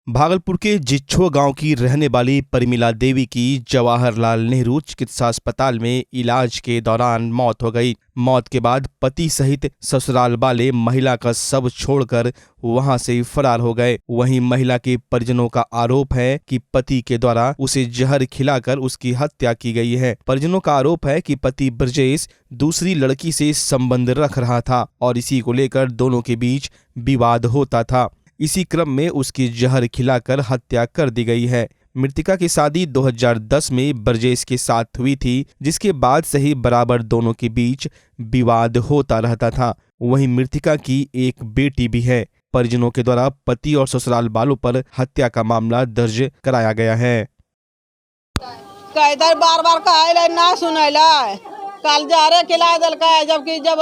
भागलपुर के जिच्छो गांव की रहने वाली परिमिला देवी की जवाहरलाल नेहरू चिकित्सा अस्पताल में इलाज के दौरान मौत हो गई। मौत के बाद पति सहित ससुराल वाले महिला का शव छोड़कर वहां से फरार हो गए। वहीं महिला के परिजनों का आरोप है कि पति के द्वारा उसे जहर खिलाकर उसकी हत्या की गई है। परिजनों का आरोप है कि पति ब्रजेश दूसरी लड़की से संबंध रख रहा था और इसी को लेकर दोनों के बीच विवाद होता था। इसी क्रम में उसकी जहर खिलाकर हत्या कर दी गई है। मृतका की शादी 2010 में ब्रजेश के साथ हुई थी, जिसके बाद से ही बराबर दोनों के बीच विवाद होता रहता था। वहीं मृतका की एक बेटी भी है। परिजनों के द्वारा पति और ससुराल वालों पर हत्या का मामला दर्ज कराया गया है। इधर बार बार कहे ना सुनैला कल जा रहे खिला दिलका, जबकि जब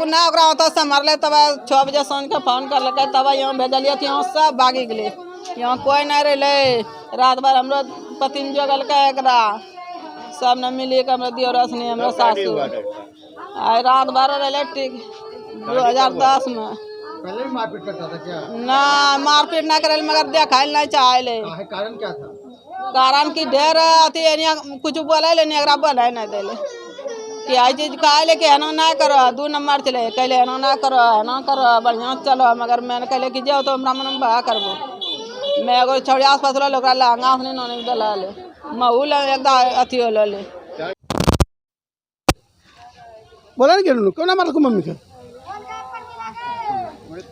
ना ओकरा होता संभाल तब 6 बजे सांझ के फोन कर लगे, तब यहाँ भेजलिए यहाँ सब भागी गए। यहाँ कोई नहीं रहे। रात भर हमरो पति जगल का एकरा सब न मिली के हमरा दियोरस नहीं हमरा सासू आई रात भर रहे। ठीक 2010 में पहले भी मारपीट करता था क्या? ना मारपीट ना करे मगर देखा नहीं चाहे। कारण क्या था? कारण की ढेर अथी कुछ बोले ले नहीं बोले नहीं देले कि आई चीज कहले कि एना ना करो, 2 नंबर चले कहले एना ना करो बढ़िया चलो, मगर मैंने कहले कि जाओ तो हमरा मन बहा करबो। मैं एगो छोड़ी आसपास लो ओकरा लहंगा नहीं नोने दला ले महूल एकदम अथी होले ले बोला नहीं केनु कौन मारल को मम्मी के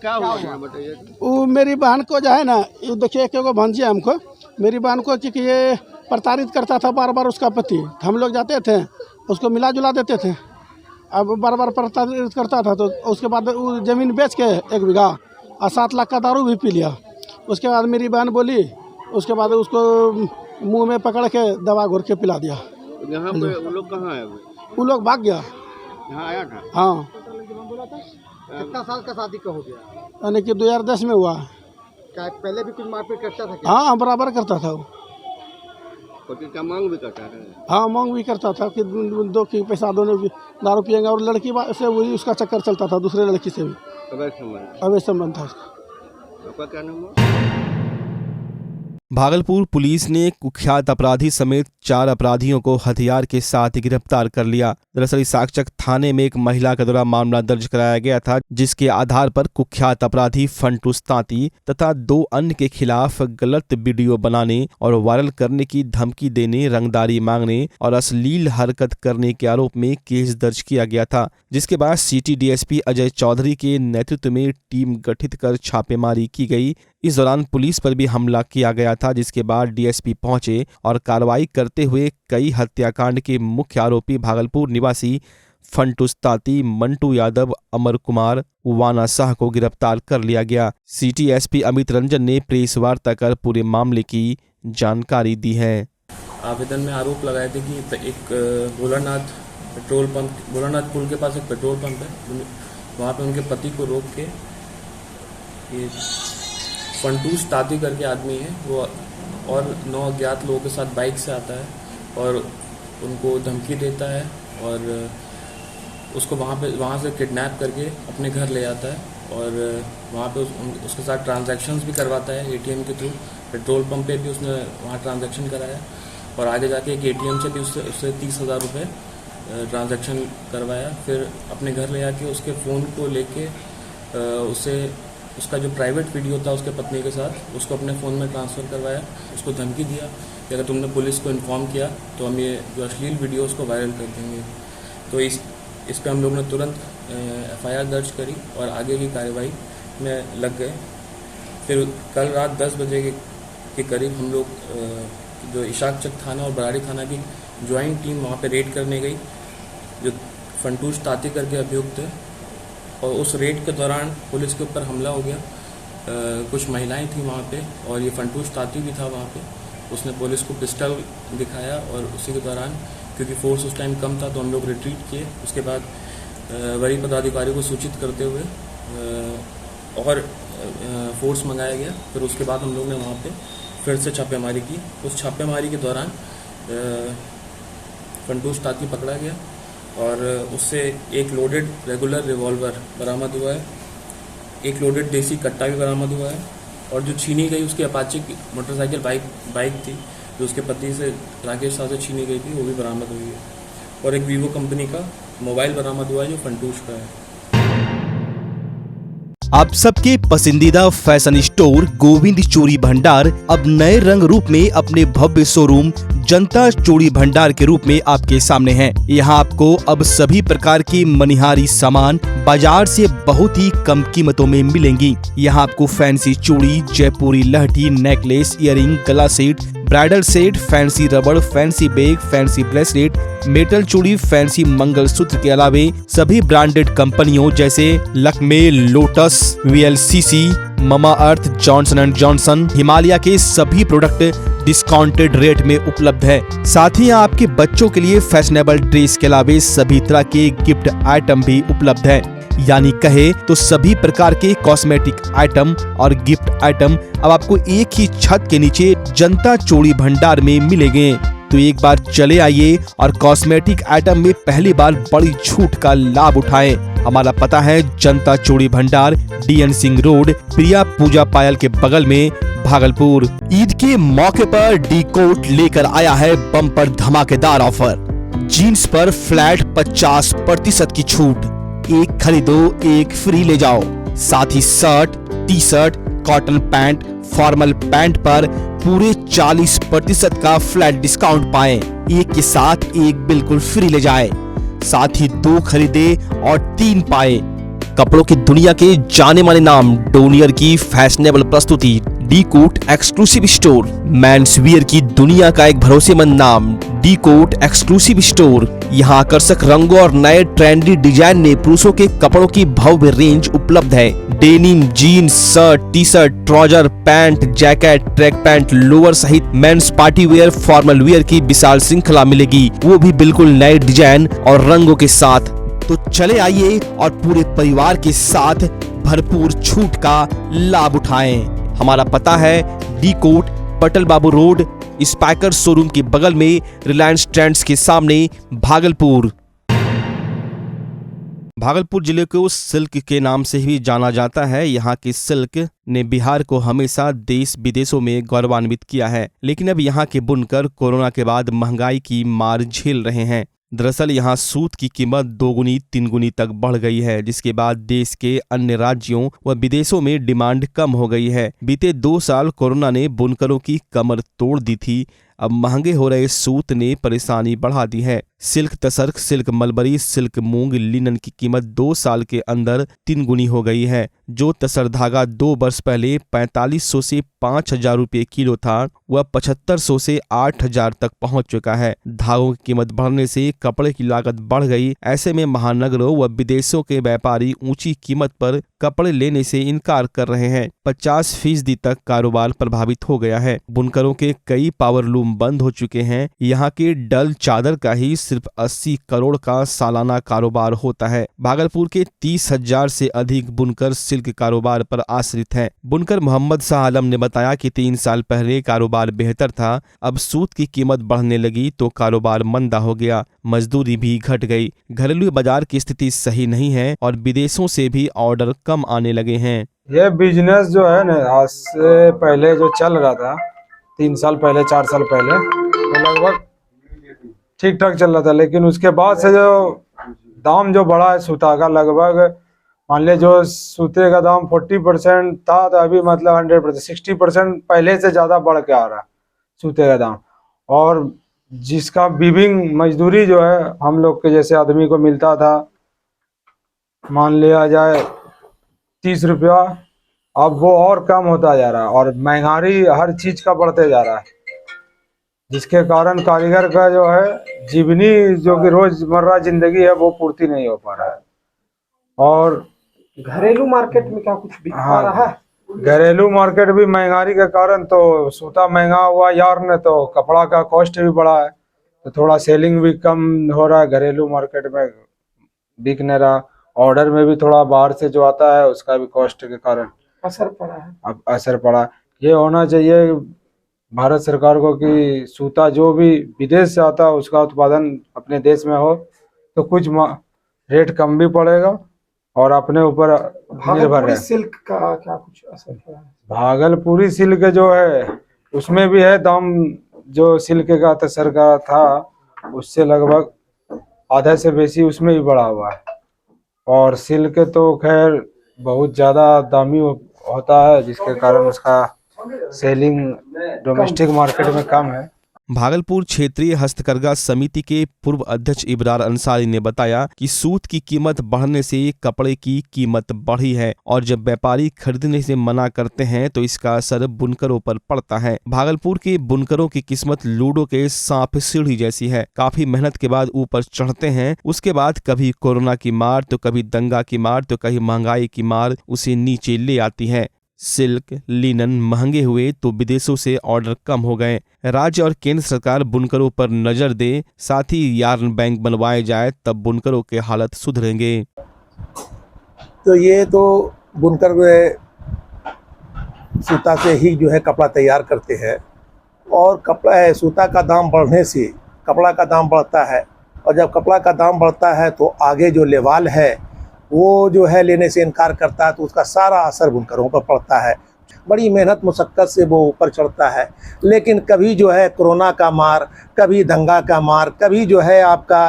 क्या हुआ बताइए। वो मेरी बहन को जो है ना, ये देखिए एक भांजी है हमको, मेरी बहन को कि ये प्रताड़ित करता था बार बार उसका पति। हम लोग जाते थे उसको मिला जुला देते थे। अब बार बार प्रताड़ित करता था तो उसके बाद वो ज़मीन बेच के 1 बीघा और 7 लाख का दारू भी पी लिया। उसके बाद मेरी बहन बोली, उसके बाद उसको मुंह में पकड़ के दवा घोर के पिला दिया। यहाँ पे वो लोग कहाँ है? वो लोग भाग गया। यहाँ आया था? हाँ। कितना साल का शादी का हो गया? यानी कि 2010 में हुआ। क्या पहले भी कुछ मारपीट करता था क्या? हाँ बराबर करता था वो। क्या मांग भी करता है? हाँ मांग भी करता था कि दो की पैसा दोनों की दारू पियेंगे, और लड़की से वही उसका चक्कर चलता था दूसरे लड़की से भी। अवैध संबंध था उसका। आपका क्या नाम है? भागलपुर पुलिस ने कुख्यात अपराधी समेत 4 अपराधियों को हथियार के साथ गिरफ्तार कर लिया। दरअसल साक्षक थाने में एक महिला के द्वारा मामला दर्ज कराया गया था, जिसके आधार पर कुख्यात अपराधी फंटूस तांती तथा 2 अन्य के खिलाफ गलत वीडियो बनाने और वायरल करने की धमकी देने, रंगदारी मांगने और अश्लील हरकत करने के आरोप में केस दर्ज किया गया था। जिसके बाद सिटी डीएसपी अजय चौधरी के नेतृत्व में टीम गठित कर छापेमारी की गई। इस दौरान पुलिस पर भी हमला किया गया था, जिसके बाद डीएसपी पहुंचे और कार्रवाई करते हुए कई हत्याकांड के मुख्य आरोपी भागलपुर निवासी फंटूस तांती, मंटू यादव, अमर कुमार, वाना शाह को गिरफ्तार कर लिया गया। सिटी एसपी अमित रंजन ने प्रेस वार्ता कर पूरे मामले की जानकारी दी है। आवेदन में आरोप लगाए थे कि एक भोलानाथ पुल के पास एक पेट्रोल पंप है, वहाँ पे उनके पति को रोक के ये फंटूस तांती करके आदमी है वो और 9 अज्ञात लोगों के साथ बाइक से आता है और उनको धमकी देता है और उसको वहाँ से किडनैप करके अपने घर ले जाता है और वहाँ पे उसके साथ ट्रांजैक्शंस भी करवाता है एटीएम के थ्रू। पेट्रोल पंप पे भी उसने वहाँ ट्रांजैक्शन कराया और आगे जाके एक एटीएम से भी उससे 30,000 रुपये ट्रांजैक्शन करवाया। फिर अपने घर ले जाके उसके फ़ोन को लेके उसका जो प्राइवेट वीडियो था उसके पत्नी के साथ उसको अपने फ़ोन में ट्रांसफ़र करवाया। उसको धमकी दिया कि अगर तुमने पुलिस को इन्फॉर्म किया तो हम ये जो अश्लील वीडियो उसको वायरल कर देंगे। तो इस पर हम लोग ने तुरंत एफआईआर दर्ज करी और आगे की कार्रवाई में लग गए। फिर कल रात 10 बजे के करीब हम लोग जो इशाक चक थाना और बराड़ी थाना की ज्वाइंट टीम वहाँ पे रेड करने गई, जो फंटूस तांती करके अभियुक्त है। और उस रेड के दौरान पुलिस के ऊपर हमला हो गया। कुछ महिलाएं थी वहाँ पे और ये फंटूस तांती भी था वहाँ पे। उसने पुलिस को पिस्टल दिखाया और उसी के दौरान क्योंकि फोर्स उस टाइम कम था तो हम लोग रिट्रीट किए। उसके बाद वरीय पदाधिकारियों को सूचित करते हुए और फोर्स मंगाया गया। फिर उसके बाद हम लोग ने वहाँ पे फिर से छापेमारी की। उस छापेमारी के दौरान फंटूस तांती पकड़ा गया और उससे एक लोडेड रेगुलर रिवॉल्वर बरामद हुआ है, एक लोडेड देसी कट्टा भी बरामद हुआ है और जो छीनी गई उसकी अपाचे की मोटरसाइकिल बाइक थी जो उसके पति से राकेश शाह से छीनी गई थी, वो भी बरामद हुई है। और एक वीवो कंपनी का मोबाइल बरामद हुआ है जो फंटूश का है। आप सबके पसंदीदा फैशन स्टोर गोविंद चूड़ी भंडार अब नए रंग रूप में अपने भव्य शोरूम जनता चूड़ी भंडार के रूप में आपके सामने हैं। यहाँ आपको अब सभी प्रकार की मनिहारी सामान बाजार से बहुत ही कम कीमतों में मिलेंगी। यहाँ आपको फैंसी चूड़ी, जयपुरी लहठी, नेकलेस, इयररिंग, गला सेट, ब्राइडल सेट, फैंसी रबड़, fancy bag, fancy bracelet, metal चूड़ी, फैंसी मंगलसूत्र के अलावे सभी ब्रांडेड कंपनियों जैसे Lakme, lotus, VLCC, mama earth, Johnson and Johnson, Himalaya के सभी प्रोडक्ट डिस्काउंटेड रेट में उपलब्ध है। साथ ही आपके बच्चों के लिए फैशनेबल ड्रेस के अलावे सभी तरह के गिफ्ट आइटम भी उपलब्ध है। यानी कहे तो सभी प्रकार के कॉस्मेटिक आइटम और गिफ्ट आइटम अब आपको एक ही छत के नीचे जनता चूड़ी भंडार में मिलेंगे। तो एक बार चले आइए और कॉस्मेटिक आइटम में पहली बार बड़ी छूट का लाभ उठाएं। हमारा पता है जनता चूड़ी भंडार, DN सिंह रोड, प्रिया पूजा पायल के बगल में, भागलपुर। ईद के मौके पर डी कोट लेकर आया है बम्पर धमाकेदार ऑफर। जीन्स पर फ्लैट 50% की छूट, एक खरीदो एक फ्री ले जाओ। साथ ही shirt, T shirt, cotton pant, formal pant पर पूरे 40% का फ्लैट डिस्काउंट पाएं। एक के साथ एक बिल्कुल फ्री ले जाएं। साथ ही 2 खरीदे और 3 पाए। कपड़ों की दुनिया के जाने माने नाम डोनियर की फैशनेबल प्रस्तुति D Cot exclusive store, men's wear की दुनिया का एक भरोसेमंद नाम डी कोट एक्सक्लूसिव स्टोर। यहाँ आकर्षक रंगों और नए ट्रेंडी डिजाइन में पुरुषों के कपड़ों की भव्य रेंज उपलब्ध है। Denim, jeans, shirt, T shirt, trouser, pant, jacket, track pant, lower सहित men's party wear, formal wear की विशाल श्रृंखला मिलेगी, वो भी बिल्कुल नए डिजाइन और रंगों के साथ। तो चले आइए और पूरे परिवार के साथ भरपूर छूट का लाभ उठाएं। हमारा पता है डी कोट, पटल बाबू रोड, स्पाइकर शोरूम के बगल में, रिलायंस ट्रेंड्स के सामने, भागलपुर। भागलपुर जिले को सिल्क के नाम से भी जाना जाता है। यहाँ की सिल्क ने बिहार को हमेशा देश विदेशों में गौरवान्वित किया है, लेकिन अब यहाँ के बुनकर कोरोना के बाद महंगाई की मार झेल रहे हैं। दरअसल यहाँ सूत की कीमत 2 गुनी 3 गुनी तक बढ़ गई है, जिसके बाद देश के अन्य राज्यों व विदेशों में डिमांड कम हो गई है। बीते 2 साल कोरोना ने बुनकरों की कमर तोड़ दी थी। अब महंगे हो रहे सूत ने परेशानी बढ़ा दी है। सिल्क तसर, सिल्क मलबरी, सिल्क मूंग, लिनन की कीमत 2 साल के अंदर 3 गुनी हो गई है। जो तसर धागा 2 वर्ष पहले 4500 से 5000 रुपये किलो था, वह 7500 से 8000 तक पहुंच चुका है। धागों की कीमत बढ़ने से कपड़े की लागत बढ़ गई। ऐसे में महानगरों व विदेशों के व्यापारी ऊंची कीमत पर कपड़े लेने से इनकार कर रहे हैं। 50% तक कारोबार प्रभावित हो गया है। बुनकरों के कई पावरलूम बंद हो चुके हैं। यहाँ के डल चादर का ही सिर्फ 80 करोड़ का सालाना कारोबार होता है। भागलपुर के 30,000 से अधिक बुनकर सिल्क कारोबार पर आश्रित हैं। बुनकर मोहम्मद शाह आलम ने बताया कि 3 साल पहले कारोबार बेहतर था, अब सूत की कीमत बढ़ने लगी तो कारोबार मंदा हो गया, मजदूरी भी घट गई। घरेलू बाजार की स्थिति सही नहीं है और विदेशों से भी ऑर्डर कम आने लगे हैं। ये बिजनेस जो है ना, आज से पहले जो चल रहा था 3 साल पहले 4 साल पहले, तो लगभग ठीक ठाक चल रहा था। लेकिन उसके बाद से जो दाम जो बढ़ा है सूता का, लगभग मान ले जो सूते का दाम 40% था, तो अभी मतलब 100% 60% पहले से ज़्यादा बढ़ के आ रहा है सूते का दाम। और जिसका वीविंग मजदूरी जो है हम लोग के जैसे आदमी को मिलता था, मान लिया जाए 30 रुपया, अब वो और कम होता जा रहा है। और महंगाई हर चीज का बढ़ते जा रहा है, जिसके कारण कारीगर का जो है जीवनी जो कि रोजमर्रा जिंदगी है वो पूर्ति नहीं हो पा रहा है। और घरेलू मार्केट में क्या कुछ बिक पा रहा है? घरेलू मार्केट भी महंगाई के कारण तो सूता महंगा हुआ यार ने, तो कपड़ा का कॉस्ट भी बढ़ा है, तो थोड़ा सेलिंग भी कम हो रहा है। घरेलू मार्केट में बिक नहीं रहा। ऑर्डर में भी थोड़ा बाहर से जो आता है उसका भी कॉस्ट के कारण असर पड़ा है। अब असर पड़ा। ये होना चाहिए भारत सरकार को कि सूता जो भी विदेश से आता है उसका उत्पादन अपने देश में हो, तो कुछ रेट कम भी पड़ेगा और अपने ऊपर निर्भर भागलपुरी है। सिल्क का क्या कुछ असर पड़ा है? भागलपुरी सिल्क जो है उसमें भी है दाम, जो सिल्क का तसर का था उससे लगभग आधा से बेसी उसमें भी बढ़ा हुआ है। और सिल्क तो खैर बहुत ज़्यादा दामी होता है, जिसके कारण उसका सेलिंग डोमेस्टिक मार्केट में कम है। भागलपुर क्षेत्रीय हस्तकरघा समिति के पूर्व अध्यक्ष इब्रार अंसारी ने बताया कि सूत की कीमत बढ़ने से कपड़े की कीमत बढ़ी है और जब व्यापारी खरीदने से मना करते हैं तो इसका असर बुनकरों पर पड़ता है। भागलपुर के बुनकरों की किस्मत लूडो के सांप सीढ़ी जैसी है। काफी मेहनत के बाद ऊपर चढ़ते हैं, उसके बाद कभी कोरोना की मार तो कभी दंगा की मार तो कहीं महंगाई की मार उसे नीचे ले आती है। सिल्क लिनन महंगे हुए तो विदेशों से ऑर्डर कम हो गए। राज्य और केंद्र सरकार बुनकरों पर नजर दे, साथ ही यार्न बैंक बनवाए जाए, तब बुनकरों के हालत सुधरेंगे। तो ये तो बुनकर सूता से ही जो है कपड़ा तैयार करते हैं और कपड़ा सूता का दाम बढ़ने से कपड़ा का दाम बढ़ता है और जब कपड़ा का दाम बढ़ता है तो आगे जो लेवाल है वो जो है लेने से इनकार करता है, तो उसका सारा असर बुनकरों पर पड़ता है। बड़ी मेहनत मुशक्क़त से वो ऊपर चढ़ता है, लेकिन कभी जो है कोरोना का मार, कभी दंगा का मार, कभी जो है आपका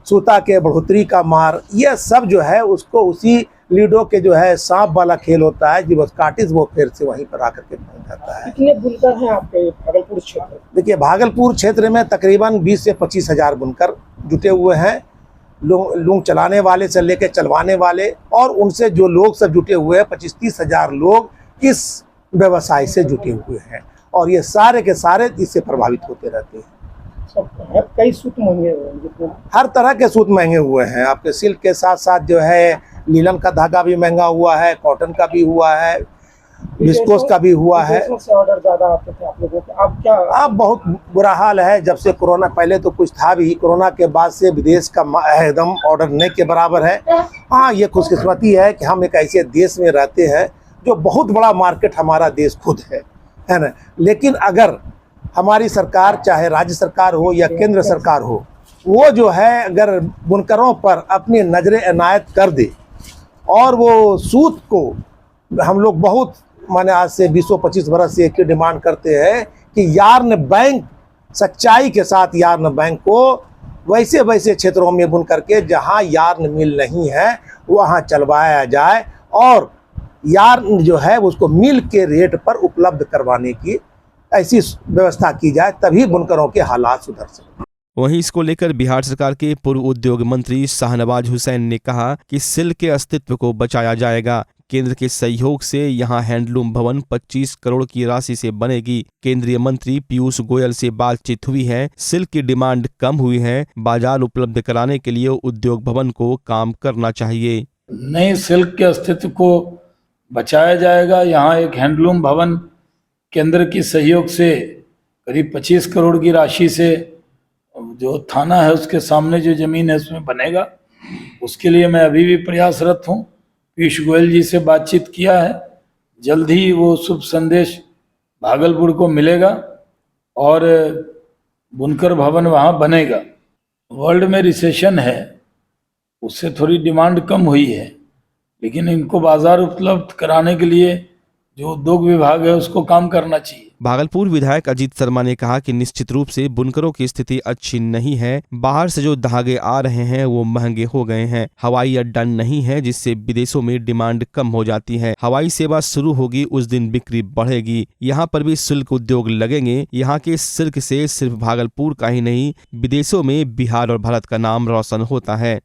सूता के बढ़ोतरी का मार, यह सब जो है उसको उसी लीडो के जो है सांप वाला खेल होता है, जब काटिस वो फिर से वहीं पर आकर के पहुँच जाता है। कितने बुनकर हैं आपके भागलपुर क्षेत्र? देखिए, भागलपुर क्षेत्र में तकरीबन 20 से 25 हज़ार बुनकर जुटे हुए हैं। लूंग चलाने वाले से लेकर चलवाने वाले और उनसे जो लोग सब जुटे हुए हैं, 25-30 हज़ार लोग इस व्यवसाय से जुटे हुए हैं और ये सारे के सारे इससे प्रभावित होते रहते हैं। कई सूत महंगे हुए हैं, हर तरह के सूत महंगे हुए हैं। आपके सिल्क के साथ साथ जो है लीलन का धागा भी महंगा हुआ है, कॉटन का भी हुआ है, विस्कोस का भी हुआ है। से ऑर्डर ज्यादा आते थे आप लोगों के, अब क्या? अब बहुत बुरा हाल है। जब से कोरोना, पहले तो कुछ था भी, कोरोना के बाद से विदेश का एकदम ऑर्डर नहीं के बराबर है। हाँ, ये खुशकिस्मती है कि हम एक ऐसे देश में रहते हैं जो बहुत बड़ा मार्केट हमारा देश खुद है ना। लेकिन अगर हमारी सरकार, चाहे राज्य सरकार हो या केंद्र सरकार हो, वो जो है अगर बुनकरों पर अपनी नजरें इनायत कर दे और वो सूत को, हम लोग बहुत माने आज से 20-25 बरस से एक ही डिमांड करते हैं कि यार्न बैंक, सच्चाई के साथ यार्न बैंक को वैसे वैसे क्षेत्रों में बुन करके जहां यार्न मिल नहीं है वहां चलवाया जाए और यार्न जो है उसको मिल के रेट पर उपलब्ध करवाने की ऐसी व्यवस्था की जाए, तभी बुनकरों के हालात सुधर सकते। वहीं इसको लेकर बिहार सरकार के पूर्व उद्योग मंत्री शाहनवाज हुसैन ने कहा कि सिल्क के अस्तित्व को बचाया जाएगा। केंद्र के सहयोग से यहां हैंडलूम भवन 25 करोड़ की राशि से बनेगी। केंद्रीय मंत्री पीयूष गोयल से बातचीत हुई है। सिल्क की डिमांड कम हुई है, बाजार उपलब्ध कराने के लिए उद्योग भवन को काम करना चाहिए। नए सिल्क के अस्तित्व को बचाया जाएगा। यहाँ एक हैंडलूम भवन केंद्र की सहयोग से करीब 25 करोड़ की राशि से जो थाना है उसके सामने जो जमीन है उसमें बनेगा। उसके लिए मैं अभी भी प्रयासरत हूँ। पीयूष गोयल जी से बातचीत किया है, जल्द ही वो शुभ संदेश भागलपुर को मिलेगा और बुनकर भवन वहाँ बनेगा। वर्ल्ड में रिसेशन है, उससे थोड़ी डिमांड कम हुई है, लेकिन इनको बाजार उपलब्ध कराने के लिए जो उद्योग विभाग है उसको काम करना चाहिए। भागलपुर विधायक अजीत शर्मा ने कहा कि निश्चित रूप से बुनकरों की स्थिति अच्छी नहीं है। बाहर से जो धागे आ रहे हैं वो महंगे हो गए हैं। हवाई अड्डा नहीं है, जिससे विदेशों में डिमांड कम हो जाती है। हवाई सेवा शुरू होगी, उस दिन बिक्री बढ़ेगी। यहाँ पर भी सिल्क उद्योग लगेंगे। यहाँ के सिल्क से सिर्फ भागलपुर का ही नहीं, विदेशों में बिहार और भारत का नाम रोशन होता है।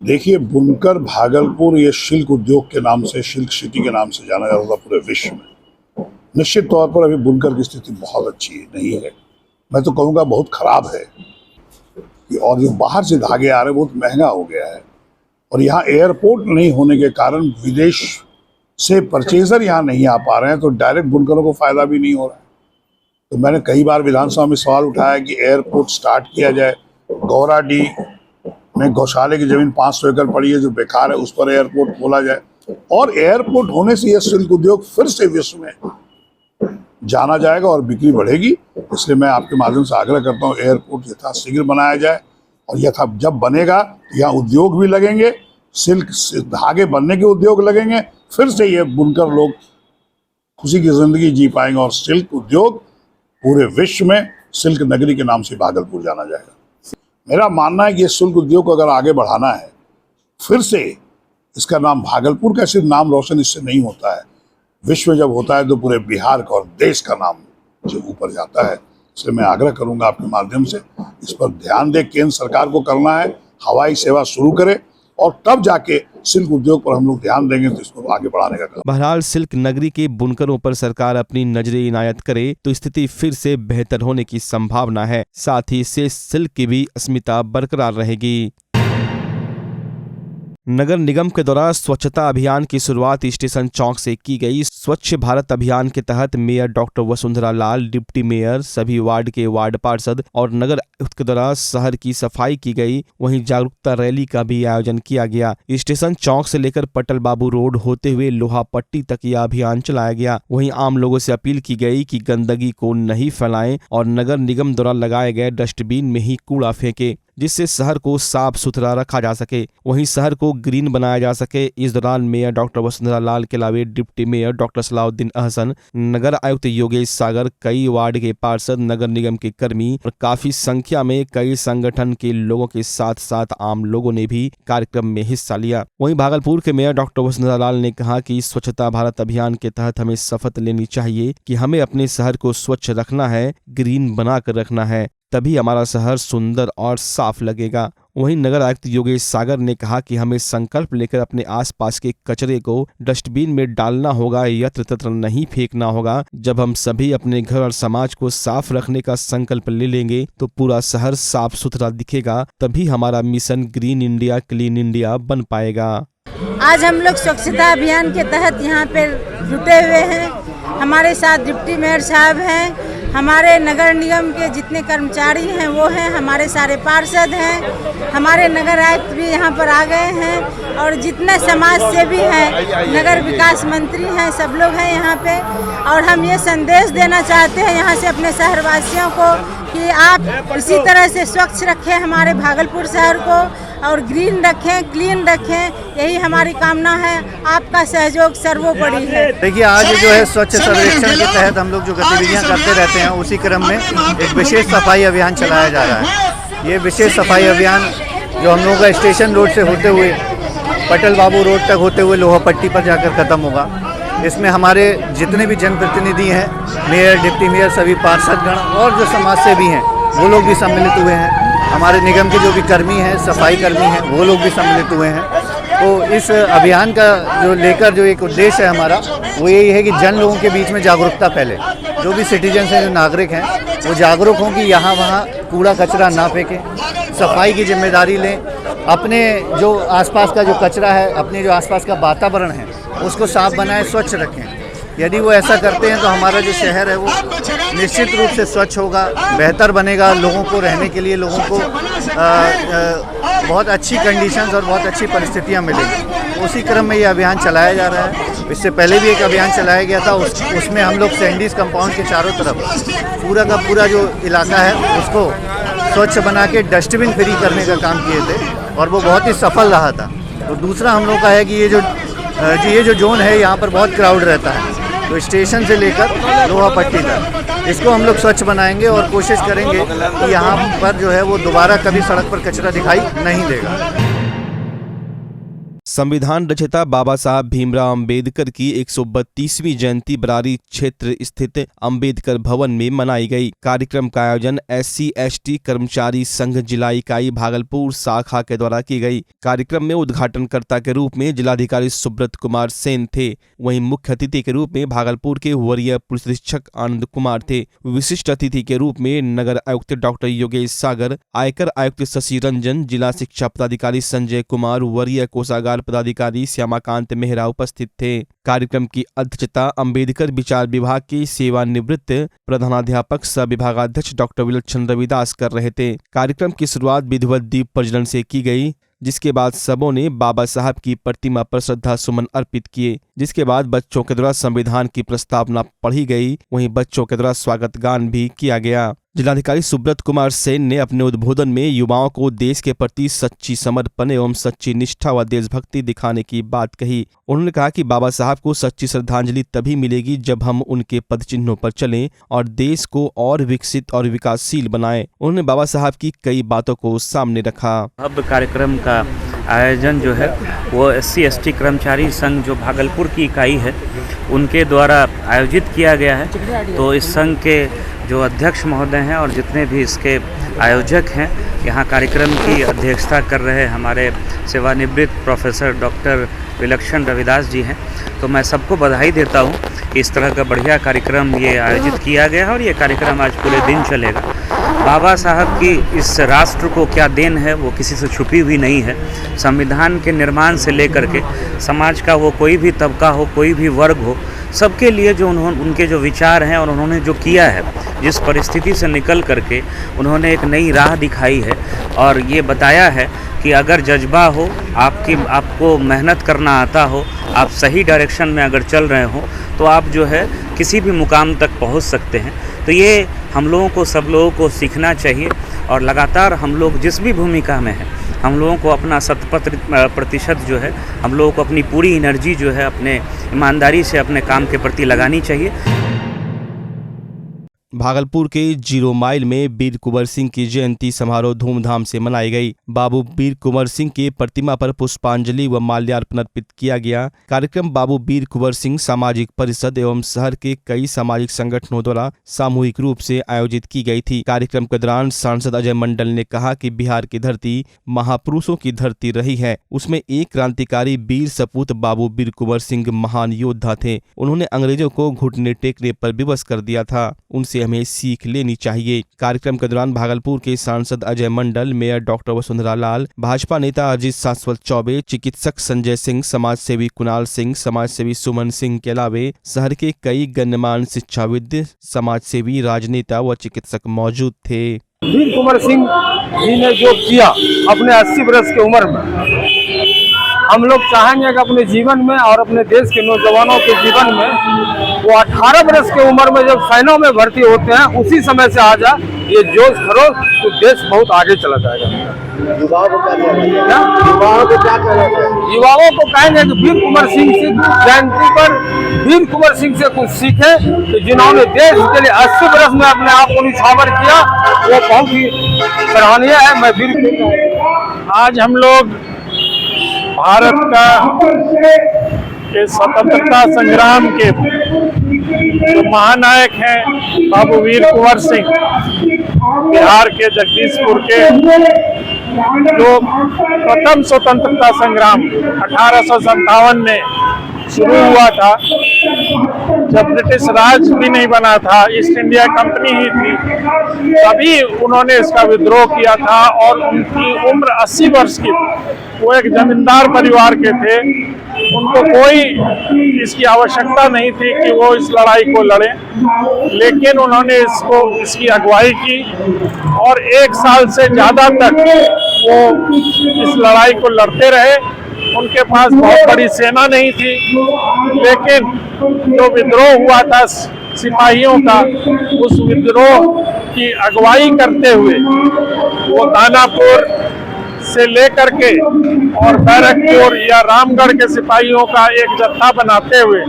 देखिए, बुनकर भागलपुर ये सिल्क उद्योग के नाम से, सिल्क सिटी के नाम से जाना जाता पूरे विश्व में। निश्चित तौर पर अभी बुनकर की स्थिति बहुत अच्छी नहीं है, मैं तो कहूँगा बहुत खराब है। और जो बाहर से धागे आ रहे हैं बहुत महंगा हो गया है और यहाँ एयरपोर्ट नहीं होने के कारण विदेश से परचेजर यहाँ नहीं आ पा रहे हैं, तो डायरेक्ट बुनकरों को फायदा भी नहीं हो रहा है। तो मैंने कई बार विधानसभा में सवाल उठाया कि एयरपोर्ट स्टार्ट किया जाए। गौराडी में गौशाले की जमीन 500 एकड़ पड़ी है जो बेकार है, उस पर एयरपोर्ट खोला जाए और एयरपोर्ट होने से यह सिल्क उद्योग फिर से विश्व में जाना जाएगा और बिक्री बढ़ेगी। इसलिए मैं आपके माध्यम से आग्रह करता हूँ एयरपोर्ट यथाशीघ्र बनाया जाए और जब बनेगा यहाँ उद्योग भी लगेंगे, सिल्क धागे बनने के उद्योग लगेंगे, फिर से ये बुनकर लोग खुशी की जिंदगी जी पाएंगे और सिल्क उद्योग पूरे विश्व में सिल्क नगरी के नाम से भागलपुर जाना जाएगा। मेरा मानना है कि ये सिल्क उद्योग को अगर आगे बढ़ाना है, फिर से इसका नाम भागलपुर का सिर्फ नाम रोशन इससे नहीं होता है, विश्व में जब होता है तो पूरे बिहार का और देश का नाम जो ऊपर जाता है। इसलिए मैं आग्रह करूंगा आपके माध्यम से इस पर ध्यान दे, केंद्र सरकार को करना है, हवाई सेवा शुरू करे और तब जाके सिल्क उद्योग पर हम लोग ध्यान देंगे तो इसको आगे बढ़ाने का काम। बहरहाल सिल्क नगरी के बुनकरों पर सरकार अपनी नजरें इनायत करे तो स्थिति फिर से बेहतर होने की संभावना है, साथ ही इससे सिल्क की भी अस्मिता बरकरार रहेगी। नगर निगम के द्वारा स्वच्छता अभियान की शुरुआत स्टेशन चौक से की गई। स्वच्छ भारत अभियान के तहत मेयर डॉक्टर वसुंधरा लाल, डिप्टी मेयर, सभी वार्ड के वार्ड पार्षद और नगर आयुक्त के द्वारा शहर की सफाई की गई। वहीं जागरूकता रैली का भी आयोजन किया गया। स्टेशन चौक से लेकर पटल बाबू रोड होते हुए लोहा पट्टी तक यह अभियान चलाया गया। वहीं आम लोगों से अपील की गई कि गंदगी को नहीं फैलाएं और नगर निगम द्वारा लगाए गए डस्टबिन में ही कूड़ा फेंके, जिससे शहर को साफ सुथरा रखा जा सके, वहीं शहर को ग्रीन बनाया जा सके। इस दौरान मेयर डॉक्टर वसुंधरा लाल के अलावे deputy mayor doctor Salauddin Ahsan, नगर आयुक्त योगेश सागर, कई वार्ड के पार्षद, नगर निगम के कर्मी और काफी संख्या में कई संगठन के लोगों के साथ साथ आम लोगों ने भी कार्यक्रम में हिस्सा लिया। वहीं भागलपुर के मेयर डॉक्टर वसुंधरा लाल ने कहा कि स्वच्छता भारत अभियान के तहत हमें शपथ लेनी चाहिए कि हमें अपने शहर को स्वच्छ रखना है, ग्रीन बनाकर रखना है, तभी हमारा शहर सुंदर और साफ लगेगा। वहीं नगर आयुक्त योगेश सागर ने कहा कि हमें संकल्प लेकर अपने आसपास के कचरे को डस्टबिन में डालना होगा, यत्र तत्र नहीं फेंकना होगा। जब हम सभी अपने घर और समाज को साफ रखने का संकल्प ले लेंगे तो पूरा शहर साफ सुथरा दिखेगा, तभी हमारा mission green India clean India बन पाएगा। आज हम लोग स्वच्छता अभियान के तहत यहाँ पे जुटे हुए हैं। हमारे साथ डिप्टी मेयर साहब हैं, हमारे नगर निगम के जितने कर्मचारी हैं वो हैं, हमारे सारे पार्षद हैं, हमारे नगर आयुक्त भी यहाँ पर आ गए हैं और जितने समाज सेवी हैं, नगर विकास मंत्री हैं, सब लोग हैं यहाँ पे। और हम ये संदेश देना चाहते हैं यहाँ से अपने शहरवासियों को कि आप इसी तरह से स्वच्छ रखें हमारे भागलपुर शहर को और ग्रीन रखें, क्लीन रखें, यही हमारी कामना है। आपका सहयोग सर्वोपरि है। देखिए, आज जो है स्वच्छ सर्वेक्षण के तहत हम लोग जो गतिविधियां करते रहते हैं उसी क्रम में एक विशेष सफाई अभियान चलाया जा रहा है। ये विशेष सफाई अभियान जो हम लोगों का स्टेशन रोड से होते हुए पटल बाबू रोड तक होते हुए लोहा पट्टी पर जाकर खत्म होगा। इसमें हमारे जितने भी जनप्रतिनिधि हैं, मेयर, डिप्टी मेयर, सभी पार्षदगण और जो समाज सेवी हैं वो लोग भी सम्मिलित हुए हैं। हमारे निगम के जो भी कर्मी हैं, सफाई कर्मी हैं, वो लोग भी सम्मिलित हुए हैं। तो इस अभियान का जो लेकर जो एक उद्देश्य है हमारा, वो यही है कि जन लोगों के बीच में जागरूकता फैले। जो भी सिटीजन्स हैं, जो नागरिक हैं, वो जागरूक हों कि यहाँ वहाँ कूड़ा कचरा ना फेंकें, सफाई की जिम्मेदारी लें, अपने जो आसपास का जो कचरा है, अपने जो आसपास का वातावरण है उसको साफ बनाएं, स्वच्छ रखें। यदि वो ऐसा करते हैं तो हमारा जो शहर है वो निश्चित रूप से स्वच्छ होगा, बेहतर बनेगा। लोगों को रहने के लिए, लोगों को बहुत अच्छी कंडीशंस और बहुत अच्छी परिस्थितियां मिलेंगी। उसी क्रम में ये अभियान चलाया जा रहा है। इससे पहले भी एक अभियान चलाया गया था, उसमें हम लोग सैंडीज कंपाउंड के चारों तरफ पूरा का पूरा जो इलाका है उसको स्वच्छ बना के डस्टबिन फ्री करने का काम किए थे और वो बहुत ही सफल रहा था। तो दूसरा हम लोग का है कि ये जो जोन है यहाँ पर बहुत क्राउड रहता है, तो स्टेशन से लेकर लोहा पट्टी तक इसको हम लोग स्वच्छ बनाएंगे और कोशिश करेंगे कि यहाँ पर जो है वो दोबारा कभी सड़क पर कचरा दिखाई नहीं देगा। संविधान रचयिता बाबा साहब भीमराव अंबेडकर की 132वीं जयंती बरारी क्षेत्र स्थित अंबेडकर भवन में मनाई गई। कार्यक्रम का आयोजन SC/ST कर्मचारी संघ जिला इकाई भागलपुर शाखा के द्वारा की गई। कार्यक्रम में उद्घाटनकर्ता के रूप में जिलाधिकारी सुब्रत कुमार सेन थे। वहीं मुख्य अतिथि के रूप में भागलपुर के वरीय पुलिस अधीक्षक आनंद कुमार थे। विशिष्ट अतिथि के रूप में नगर आयुक्त डॉक्टर योगेश सागर, आयकर आयुक्त शशि रंजन, जिला शिक्षा पदाधिकारी संजय कुमार, वरीय कोषागार पदाधिकारी श्यामाकांत मेहरा उपस्थित थे। कार्यक्रम की अध्यक्षता अंबेडकर विचार विभाग के सेवानिवृत्त प्रधानाध्यापक सह विभागाध्यक्ष डॉक्टर विलक्षण रविदास कर रहे थे। कार्यक्रम की शुरुआत विधिवत दीप प्रज्वलन से की गई, जिसके बाद सबों ने बाबा साहब की प्रतिमा पर श्रद्धा सुमन अर्पित किए। जिसके बाद बच्चों के द्वारा संविधान की प्रस्तावना पढ़ी गई, वहीं बच्चों के द्वारा स्वागत गान भी किया गया। जिलाधिकारी सुब्रत कुमार सेन ने अपने उद्बोधन में युवाओं को देश के प्रति सच्ची समर्पण एवं सच्ची निष्ठा व देशभक्ति दिखाने की बात कही। उन्होंने कहा कि बाबा साहब को सच्ची श्रद्धांजलि तभी मिलेगी जब हम उनके पदचिन्हों पर चलें और देश को और विकसित और विकासशील बनाएं। उन्होंने बाबा साहब की कई बातों को सामने रखा। अब कार्यक्रम का आयोजन जो है वो SC/ST कर्मचारी संघ जो भागलपुर की इकाई है उनके द्वारा आयोजित किया गया है। तो इस संघ के जो अध्यक्ष महोदय हैं और जितने भी इसके आयोजक हैं, यहाँ कार्यक्रम की अध्यक्षता कर रहे हमारे सेवानिवृत्त प्रोफेसर डॉक्टर विलक्षण रविदास जी हैं। तो मैं सबको बधाई देता हूँ कि इस तरह का बढ़िया कार्यक्रम ये आयोजित किया गया है और ये कार्यक्रम आज पूरे दिन चलेगा। बाबा साहब की इस राष्ट्र को क्या देन है वो किसी से छुपी हुई नहीं है। संविधान के निर्माण से लेकर के समाज का वो कोई भी तबका हो, कोई भी वर्ग हो, सबके लिए जो उनके जो विचार हैं और उन्होंने जो किया है, जिस परिस्थिति से निकल करके उन्होंने एक नई राह दिखाई है और ये बताया है कि अगर जज्बा हो, आपको मेहनत करना आता हो, आप सही डायरेक्शन में अगर चल रहे हो तो आप जो है किसी भी मुकाम तक पहुंच सकते हैं। तो ये हम लोगों को, सब लोगों को सीखना चाहिए और लगातार हम लोग जिस भी भूमिका में हैं, हम लोगों को अपना 100% जो है, हम लोगों को अपनी पूरी एनर्जी जो है अपने ईमानदारी से अपने काम के प्रति लगानी चाहिए। भागलपुर के 0 माइल में वीर कुंवर सिंह की जयंती समारोह धूमधाम से मनाई गई। बाबू वीर कुंवर सिंह के प्रतिमा पर पुष्पांजलि व माल्यार्पण अर्पित किया गया। कार्यक्रम बाबू वीर कुंवर सिंह सामाजिक परिषद एवं शहर के कई सामाजिक संगठनों द्वारा सामूहिक रूप से आयोजित की गई थी। कार्यक्रम के दौरान सांसद अजय मंडल ने कहा कि बिहार की धरती महापुरुषों की धरती रही है, उसमें एक क्रांतिकारी वीर सपूत बाबू वीर कुंवर सिंह महान योद्धा थे। उन्होंने अंग्रेजों को घुटने टेकने पर विवश कर दिया था, उनसे हमें सीख लेनी चाहिए। कार्यक्रम के दौरान भागलपुर के सांसद अजय मंडल, मेयर डॉक्टर वसुंधरा लाल, भाजपा नेता अजीत शाश्वत चौबे, चिकित्सक संजय सिंह, समाजसेवी कुणाल सिंह, समाजसेवी सुमन सिंह के अलावे शहर के कई गण्यमान्य शिक्षाविद, समाजसेवी, राजनेता व चिकित्सक मौजूद थे। वीर कुंवर सिंह जी ने जो किया अपने 80 वर्ष की उम्र में, हम लोग चाहेंगे कि अपने जीवन में और अपने देश के नौजवानों के जीवन में वो 18 वर्ष की उम्र में जब सैन्यों में भर्ती होते हैं उसी समय से आ जाए ये जोश खरोश, तो देश बहुत आगे चला जाएगा। युवाओं को क्या कहना चाहिए? युवाओं को कहेंगे कि वीर कुंवर सिंह की जयंती पर वीर कुंवर सिंह से कुछ सीखे, तो जिन्होंने देश के लिए 80 वर्ष में अपने आप को निछावर किया, वो बहुत ही सराहनीय है। मैं वीर आज हम लोग भारत का के स्वतंत्रता संग्राम के जो महानायक हैं बाबू वीर कुंवर सिंह, बिहार के जगदीशपुर के, जो प्रथम स्वतंत्रता संग्राम 1857 में शुरू हुआ था, जब ब्रिटिश राज भी नहीं बना था, ईस्ट इंडिया कंपनी ही थी, तभी उन्होंने इसका विद्रोह किया था और उनकी उम्र 80 वर्ष की थी। वो एक जमींदार परिवार के थे, उनको कोई इसकी आवश्यकता नहीं थी कि वो इस लड़ाई को लड़ें, लेकिन उन्होंने इसकी अगुवाई की और 1 साल से ज़्यादा तक वो इस लड़ाई को लड़ते रहे। उनके पास बहुत बड़ी सेना नहीं थी, लेकिन जो विद्रोह हुआ था सिपाहियों का, उस विद्रोह की अगुवाई करते हुए वो दानापुर से लेकर के और बैरकपुर या रामगढ़ के सिपाहियों का एक जत्था बनाते हुए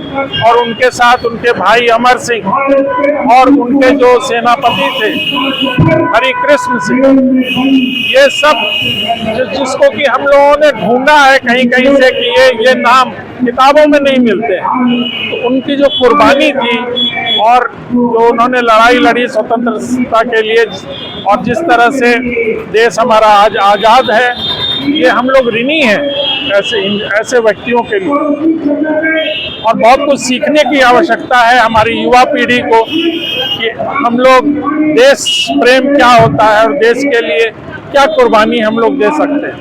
और उनके साथ उनके भाई अमर सिंह और उनके जो सेनापति थे हरिकृष्ण सिंह, ये सब जिसको कि हम लोगों ने ढूंढा है कहीं कहीं से कि ये नाम किताबों में नहीं मिलते हैं, तो उनकी जो कुर्बानी थी और जो उन्होंने लड़ाई लड़ी स्वतंत्रता के लिए और जिस तरह से देश हमारा आज आज़ाद है, ये हम लोग ऋणी हैं ऐसे व्यक्तियों के लिए। और बहुत कुछ सीखने की आवश्यकता है हमारी युवा पीढ़ी को कि हम लोग देश प्रेम क्या होता है और देश के लिए क्या कुर्बानी हम लोग दे सकते हैं,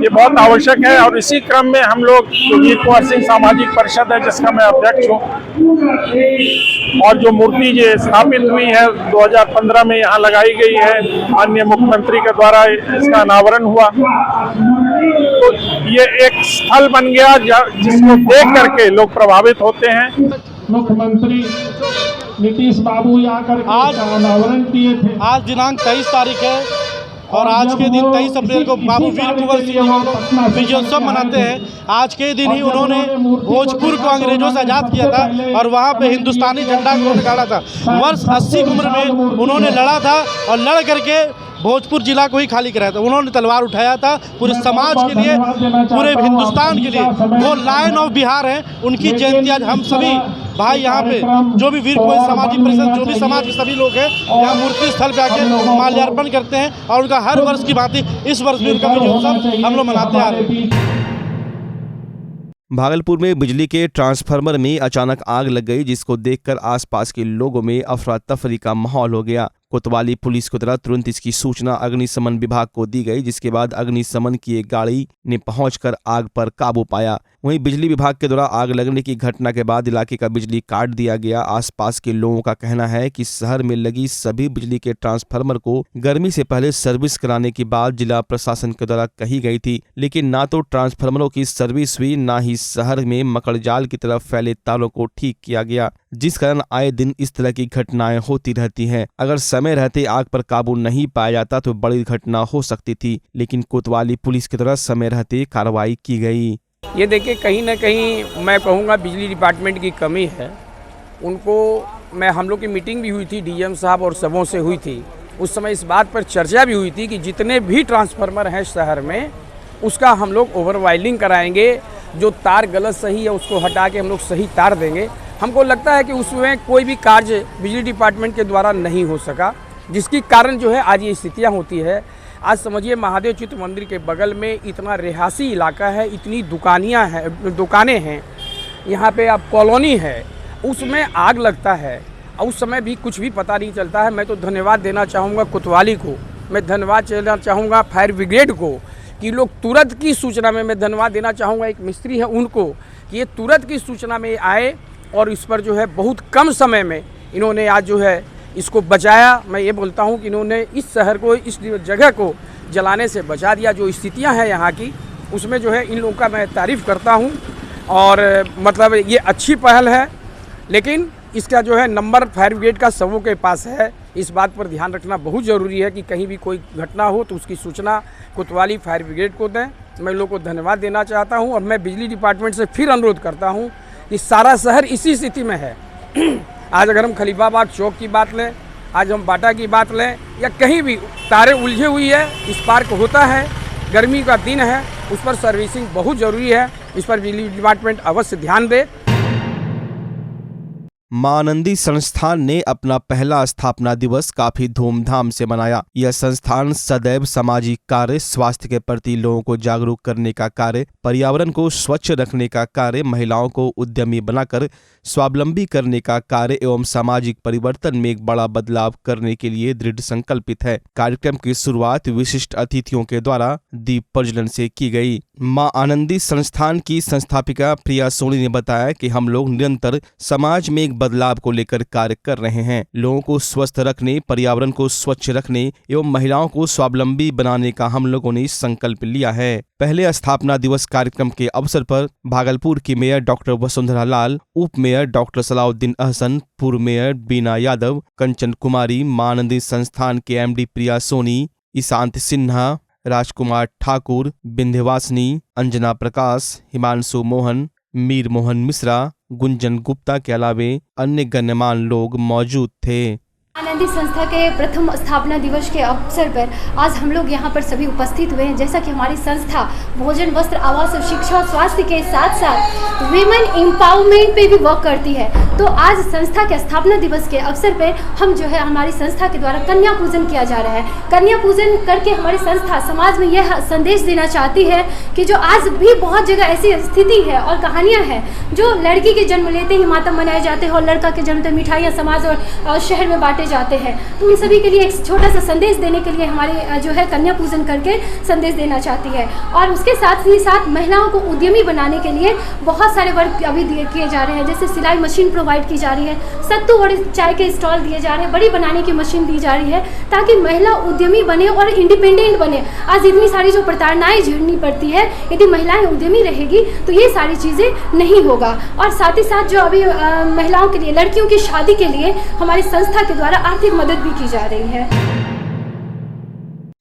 ये बहुत आवश्यक है। और इसी क्रम में हम लोग जो वीर कुंवर सिंह सामाजिक परिषद है, जिसका मैं अध्यक्ष हूँ, और जो मूर्ति ये स्थापित हुई है 2015 में यहाँ लगाई गई है, माननीय मुख्यमंत्री के द्वारा इसका अनावरण हुआ, तो ये एक स्थल बन गया जिसको देख करके लोग प्रभावित होते हैं। मुख्यमंत्री नीतीश बाबू आकर आज अनावरण किए थे। आज दिनांक 23 तारीख है और आज के दिन 23 अप्रैल को बाबू वीर कुंवर सिंह जी विजयोत्सव मनाते हैं। आज के दिन ही उन्होंने भोजपुर को अंग्रेजों से आज़ाद किया था और वहाँ पे हिंदुस्तानी झंडा को गाड़ा था। वर्ष 80 की उम्र में उन्होंने लड़ा था और लड़ करके भोजपुर जिला को ही खाली कराया था। उन्होंने तलवार उठाया था पूरे समाज के लिए, पूरे हिंदुस्तान के लिए। वो लायन ऑफ बिहार हैं। उनकी जयंती आज हम सभी भाई यहाँ पे जो भी वीर कुंवर सामाजिक परिषद, जो भी समाज के सभी लोग हैं, यहाँ मूर्ति स्थल पे आके माल्यार्पण करते हैं और उनका हर वर्ष की भांति इस वर्ष भी उनका विजयोत्सव हम लोग मनाते आ रहे हैं। भागलपुर में बिजली के ट्रांसफार्मर में अचानक आग लग गई, जिसको देखकर आसपास के लोगों में अफरा तफरी का माहौल हो गया। कोतवाली पुलिस को तरह तुरंत इसकी सूचना अग्निशमन विभाग को दी गई, जिसके बाद अग्निशमन की एक गाड़ी ने पहुंचकर आग पर काबू पाया। वहीं बिजली विभाग के द्वारा आग लगने की घटना के बाद इलाके का बिजली काट दिया गया। आसपास के लोगों का कहना है कि शहर में लगी सभी बिजली के ट्रांसफार्मर को गर्मी से पहले सर्विस कराने की बात जिला प्रशासन के द्वारा कही गई थी, लेकिन ना तो ट्रांसफार्मरों की सर्विस हुई, ना ही शहर में मकड़जाल की तरफ फैले तारों को ठीक किया गया, जिस कारण आए दिन इस तरह की घटनाएं होती रहती हैं। अगर समय रहते आग पर काबू नहीं पाया जाता तो बड़ी घटना हो सकती थी, लेकिन कोतवाली पुलिस की तरफ समय रहते कार्रवाई की गई। ये देखिए, कहीं ना कहीं मैं कहूँगा बिजली डिपार्टमेंट की कमी है। उनको हम लोग की मीटिंग भी हुई थी, डीएम साहब और सबों से हुई थी। उस समय इस बात पर चर्चा भी हुई थी कि जितने भी ट्रांसफार्मर हैं शहर में, उसका हम लोग ओवरवायरिंग कराएंगे। जो तार गलत सही है उसको हटा के हम लोग सही तार देंगे। हमको लगता है कि उसमें कोई भी कार्य बिजली डिपार्टमेंट के द्वारा नहीं हो सका, जिसकी कारण जो है आज ये स्थितियाँ होती है। आज समझिए महादेव चित्त मंदिर के बगल में इतना रिहायशी इलाका है, इतनी दुकानें हैं, यहाँ पे अब कॉलोनी है, उसमें आग लगता है और उस समय भी कुछ भी पता नहीं चलता है। मैं तो धन्यवाद देना चाहूँगा कोतवाली को, मैं धन्यवाद देना चाहूँगा फायर ब्रिगेड को कि लोग तुरंत की सूचना में, मैं धन्यवाद देना चाहूँगा एक मिस्त्री है उनको कि ये तुरंत की सूचना में आए और इस पर जो है बहुत कम समय में इन्होंने आज जो है इसको बचाया। मैं ये बोलता हूँ कि इन्होंने इस शहर को, इस जगह को जलाने से बचा दिया। जो स्थितियाँ हैं यहाँ की, उसमें जो है इन लोगों का मैं तारीफ़ करता हूँ और मतलब ये अच्छी पहल है। लेकिन इसका जो है नंबर फायर ब्रिगेड का सबों के पास है। इस बात पर ध्यान रखना बहुत ज़रूरी है कि कहीं भी कोई घटना हो तो उसकी सूचना कोतवाली फायर ब्रिगेड को दें। मैं लोगों को धन्यवाद देना चाहता हूँ और मैं बिजली डिपार्टमेंट से फिर अनुरोध करता हूँ कि सारा शहर इसी स्थिति में है। आज अगर हम खलीफाबाग चौक की बात लें, आज हम बाटा की बात लें, या कहीं भी तारे उलझे हुई है, इस पार्क होता है, गर्मी का दिन है, उस पर सर्विसिंग बहुत ज़रूरी है। इस पर बिजली डिपार्टमेंट अवश्य ध्यान दे। मां आनंदी संस्थान ने अपना पहला स्थापना दिवस काफी धूमधाम से मनाया। यह संस्थान सदैव सामाजिक कार्य, स्वास्थ्य के प्रति लोगों को जागरूक करने का कार्य, पर्यावरण को स्वच्छ रखने का कार्य, महिलाओं को उद्यमी बनाकर स्वावलंबी करने का कार्य एवं सामाजिक परिवर्तन में एक बड़ा बदलाव करने के लिए दृढ़ संकल्पित है। कार्यक्रम की शुरुआत विशिष्ट अतिथियों के द्वारा दीप प्रज्वलन से की गई। मां आनंदी संस्थान की संस्थापिका प्रिया सोनी ने बताया कि हम लोग निरंतर समाज में एक बदलाव को लेकर कार्य कर रहे हैं। लोगों को स्वस्थ रखने, पर्यावरण को स्वच्छ रखने एवं महिलाओं को स्वावलंबी बनाने का हम लोगों ने संकल्प लिया है। पहले स्थापना दिवस कार्यक्रम के अवसर पर भागलपुर की मेयर डॉक्टर वसुंधरा लाल, उप मेयर डॉक्टर सलाउद्दीन अहसन, पूर्व मेयर बीना यादव, कंचन कुमारी, मां आनंदी संस्थान के एमडी प्रिया सोनी, ईशांत सिन्हा, राजकुमार ठाकुर, बिंध्यवासिनी, अंजना प्रकाश, हिमांशु मोहन, मीर मोहन मिश्रा, गुंजन गुप्ता के अलावे अन्य गण्यमान्य लोग मौजूद थे। आनंदी संस्था के प्रथम स्थापना दिवस के अवसर पर आज हम लोग यहाँ पर सभी उपस्थित हुए हैं। जैसा कि हमारी संस्था भोजन, वस्त्र, आवास और शिक्षा और स्वास्थ्य के साथ साथ वीमेन एम्पावरमेंट पे भी वर्क करती है, तो आज संस्था के स्थापना दिवस के अवसर पर हम जो है हमारी संस्था के द्वारा कन्या पूजन किया जा रहा है। कन्या पूजन करके हमारी संस्था समाज में यह संदेश देना चाहती है कि जो आज भी बहुत जगह ऐसी स्थिति है और कहानियाँ हैं, जो लड़की के जन्म लेते ही मातम मनाए जाते हैं और लड़का के जन्म तो मिठाइयाँ समाज और शहर में बांटे जाते चाहते हैं। तो उन सभी के लिए एक छोटा सा संदेश देने के लिए हमारे जो है कन्या पूजन करके संदेश देना चाहती है। और उसके साथ ही साथ महिलाओं को उद्यमी बनाने के लिए बहुत सारे वर्क अभी किए जा रहे हैं, जैसे सिलाई मशीन प्रोवाइड की जा रही है, सत्तू और चाय के स्टॉल दिए जा रहे हैं, बड़ी बनाने की मशीन दी जा रही है, ताकि महिला उद्यमी बने और इंडिपेंडेंट बने। आज इतनी सारी जो प्रताड़नाएं झेलनी पड़ती है, यदि महिलाएं उद्यमी रहेगी तो ये सारी चीज़ें नहीं होगा। और साथ ही साथ जो अभी महिलाओं के लिए, लड़कियों की शादी के लिए हमारी संस्था के द्वारा आर्थिक मदद भी की जा रही है।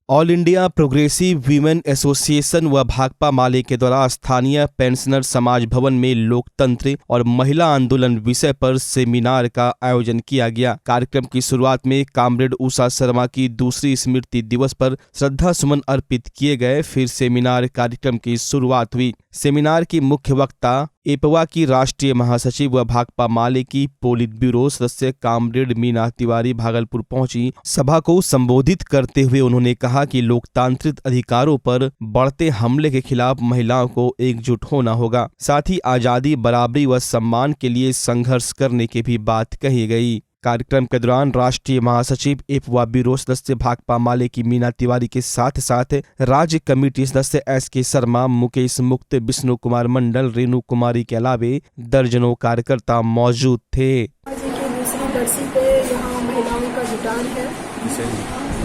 All India progressive women association व भाकपा माले के द्वारा स्थानीय पेंशनर समाज भवन में लोकतंत्र और महिला आंदोलन विषय पर सेमिनार का आयोजन किया गया। कार्यक्रम की शुरुआत में कामरेड उषा शर्मा की दूसरी स्मृति दिवस पर श्रद्धा सुमन अर्पित किए गए। फिर सेमिनार कार्यक्रम की शुरुआत हुई। सेमिनार की मुख्य वक्ता एपवा की राष्ट्रीय महासचिव व भाकपा माले की पोलित ब्यूरो सदस्य कामरेड मीना तिवारी भागलपुर पहुंची। सभा को संबोधित करते हुए उन्होंने कहा कि लोकतांत्रिक अधिकारों पर बढ़ते हमले के खिलाफ महिलाओं को एकजुट होना होगा। साथ ही आजादी, बराबरी व सम्मान के लिए संघर्ष करने की भी बात कही गई। कार्यक्रम के दौरान राष्ट्रीय महासचिव एपवा ब्यूरो सदस्य भाकपा माले की मीना तिवारी के साथ साथ राज्य कमेटी सदस्य SK शर्मा, मुकेश मुक्त, विष्णु कुमार मंडल, रेणु कुमारी के अलावे दर्जनों कार्यकर्ता मौजूद थे। दूसरी बरसी पे यहाँ महिलाओं का जुटान है।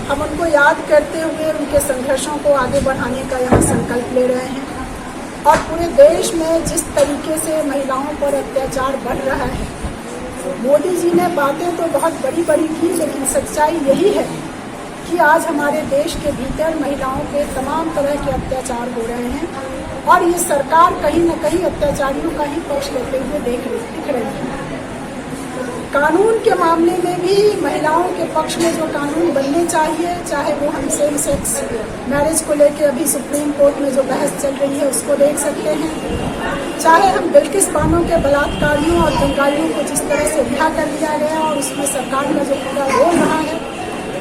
हम उनको याद करते हुए उनके संघर्षों को आगे बढ़ाने का यहाँ संकल्प ले रहे हैं। और पूरे देश में जिस तरीके से महिलाओं पर अत्याचार बढ़ रहा है, मोदी जी ने बातें तो बहुत बड़ी बड़ी की, लेकिन सच्चाई यही है कि आज हमारे देश के भीतर महिलाओं के तमाम तरह के अत्याचार हो रहे हैं। और ये सरकार कहीं न कहीं अत्याचारियों का ही पक्ष लेते हुए दिख रही है। कानून के मामले में भी महिलाओं के पक्ष में जो कानून बनने चाहिए, चाहे वो हम सेम सेक्स मैरिज को लेके अभी सुप्रीम कोर्ट में जो बहस चल रही है उसको देख सकते हैं, चाहे हम बिल्किस बानो के बलात्कारियों और दंगाइयों को जिस तरह से रिहा कर दिया गया और उसमें सरकार का जो पूरा रोल रहा है,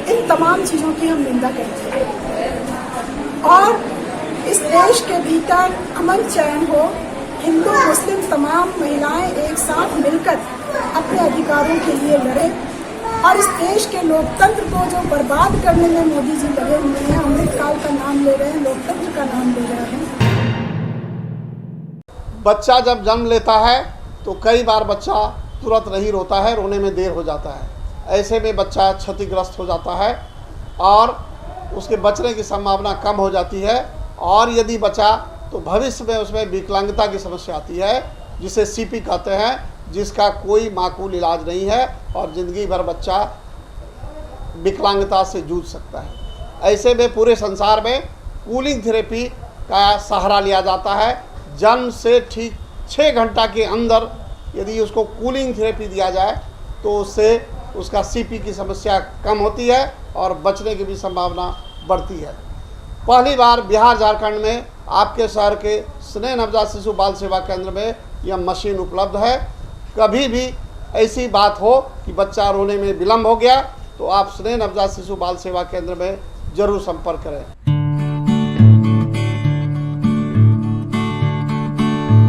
इन तमाम चीज़ों की हम निंदा करते हैं। और इस देश के भीतर अमन चैन हो, हिंदू मुस्लिम तमाम महिलाएं एक साथ मिलकर अपने अधिकारों के लिए लड़े। और इस देश के लोकतंत्र को जो बर्बाद करने में मोदी जी लगे हुए हैं, अमृतकाल का नाम ले रहे हैं, लोकतंत्र का नाम ले रहे हैं। बच्चा जब जन्म लेता है तो कई बार बच्चा तुरंत नहीं रोता है, रोने में देर हो जाता है। ऐसे में बच्चा क्षतिग्रस्त हो जाता है और उसके बचने की संभावना कम हो जाती है। और यदि बचा तो भविष्य में उसमें विकलांगता की समस्या आती है, जिसे CP कहते हैं, जिसका कोई माकूल इलाज नहीं है और ज़िंदगी भर बच्चा विकलांगता से जूझ सकता है। ऐसे में पूरे संसार में कूलिंग थेरेपी का सहारा लिया जाता है। जन्म से ठीक 6 घंटा के अंदर यदि उसको कूलिंग थेरेपी दिया जाए तो उससे उसका CP की समस्या कम होती है और बचने की भी संभावना बढ़ती है। पहली बार बिहार झारखंड में आपके शहर के स्नेह नवजात शिशु बाल सेवा केंद्र में यह मशीन उपलब्ध है। कभी भी ऐसी बात हो कि बच्चा रोने में विलम्ब हो गया तो आप स्नेह नवजात शिशु बाल सेवा केंद्र में जरूर संपर्क करें।